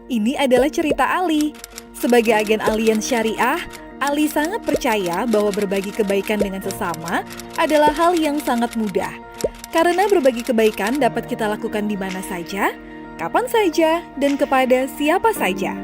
Ini adalah cerita Ali. Sebagai agen Allianz Syariah, Ali sangat percaya bahwa berbagi kebaikan dengan sesama adalah hal yang sangat mudah. Karena berbagi kebaikan dapat kita lakukan di mana saja, kapan saja, dan kepada siapa saja.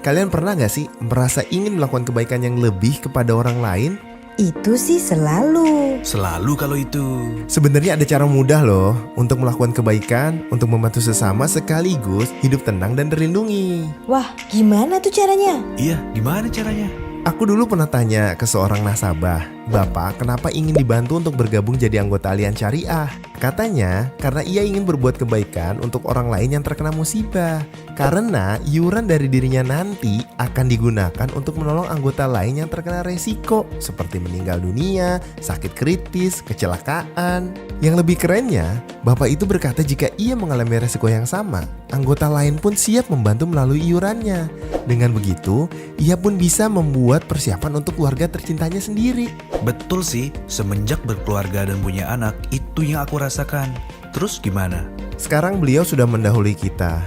Kalian pernah gak sih merasa ingin melakukan kebaikan yang lebih kepada orang lain? Itu sih selalu. Selalu kalau itu. Sebenarnya ada cara mudah loh untuk melakukan kebaikan, untuk membantu sesama sekaligus hidup tenang dan terlindungi. Wah, gimana tuh caranya? Iya, gimana caranya? Aku dulu pernah tanya ke seorang nasabah, "Bapak, kenapa ingin dibantu untuk bergabung jadi anggota Allianz Syariah?" Katanya, karena ia ingin berbuat kebaikan untuk orang lain yang terkena musibah. Karena iuran dari dirinya nanti akan digunakan untuk menolong anggota lain yang terkena resiko, seperti meninggal dunia, sakit kritis, kecelakaan. Yang lebih kerennya, Bapak itu berkata jika ia mengalami resiko yang sama, anggota lain pun siap membantu melalui iurannya. Dengan begitu, ia pun bisa membuat persiapan untuk keluarga tercintanya sendiri. Betul sih, semenjak berkeluarga dan punya anak, itu yang aku rasakan. Terus gimana? Sekarang beliau sudah mendahului kita.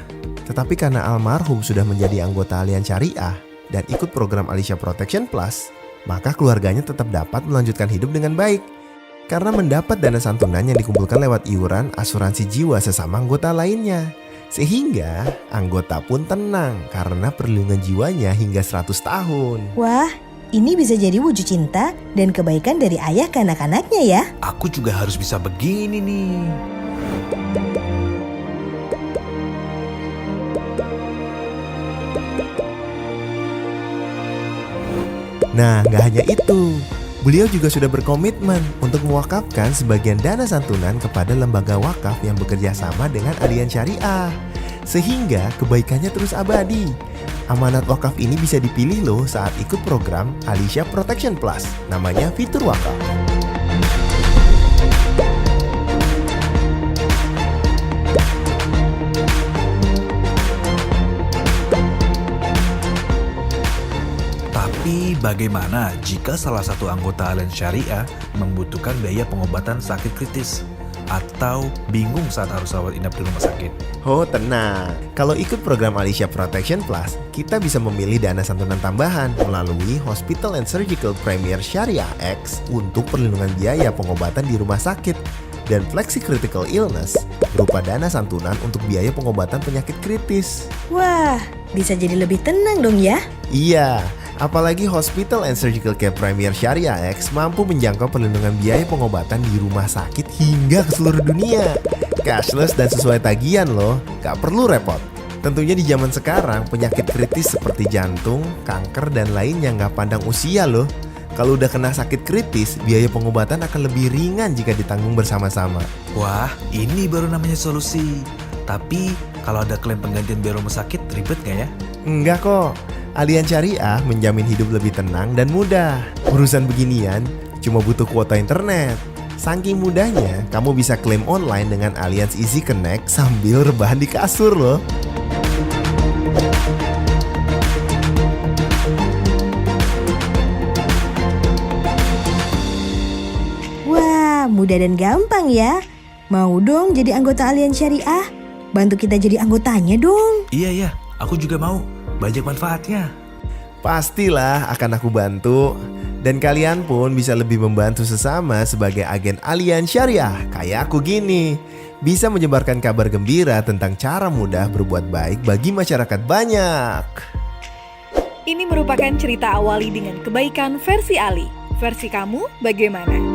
Tetapi karena almarhum sudah menjadi anggota Allianz Syariah dan ikut program Alisha Protection Plus, maka keluarganya tetap dapat melanjutkan hidup dengan baik. Karena mendapat dana santunan yang dikumpulkan lewat iuran asuransi jiwa sesama anggota lainnya. Sehingga anggota pun tenang karena perlindungan jiwanya hingga 100 tahun. Wah, ini bisa jadi wujud cinta dan kebaikan dari ayah ke anak-anaknya ya. Aku juga harus bisa begini nih. Nah, gak hanya itu. Beliau juga sudah berkomitmen untuk mewakafkan sebagian dana santunan kepada lembaga wakaf yang bekerja sama dengan Allianz Syariah. Sehingga kebaikannya terus abadi. Amanat wakaf ini bisa dipilih loh saat ikut program Alisha Protection Plus. Namanya fitur wakaf. Tapi bagaimana jika salah satu anggota Allianz Syariah membutuhkan biaya pengobatan sakit kritis? Atau bingung saat harus rawat inap di rumah sakit? Oh tenang, kalau ikut program Alisha Protection Plus, kita bisa memilih dana santunan tambahan melalui Hospital and Surgical Premier Syariah X untuk perlindungan biaya pengobatan di rumah sakit, dan Flexi Critical Illness berupa dana santunan untuk biaya pengobatan penyakit kritis. Wah, bisa jadi lebih tenang dong ya. Iya, apalagi Hospital and Surgical Care Premier Syariah X mampu menjangkau perlindungan biaya pengobatan di rumah sakit hingga ke seluruh dunia. Cashless dan sesuai tagihan loh, gak perlu repot. Tentunya di zaman sekarang, penyakit kritis seperti jantung, kanker, dan lainnya gak pandang usia loh. Kalau udah kena sakit kritis, biaya pengobatan akan lebih ringan jika ditanggung bersama-sama. Wah, ini baru namanya solusi. Tapi kalau ada klaim penggantian biaya rumah sakit, ribet gak ya? Enggak kok, Allianz Syariah menjamin hidup lebih tenang dan mudah. Urusan beginian cuma butuh kuota internet. Saking mudahnya, kamu bisa klaim online dengan Allianz Easy Connect sambil rebahan di kasur loh. Wah, mudah dan gampang ya. Mau dong jadi anggota Allianz Syariah? Bantu kita jadi anggotanya dong. Iya, aku juga mau. Banyak manfaatnya. Pastilah akan aku bantu. Dan kalian pun bisa lebih membantu sesama sebagai agen Allianz Syariah. Kayak aku gini. Bisa menyebarkan kabar gembira tentang cara mudah berbuat baik bagi masyarakat banyak. Ini merupakan cerita awali dengan kebaikan versi Ali. Versi kamu bagaimana?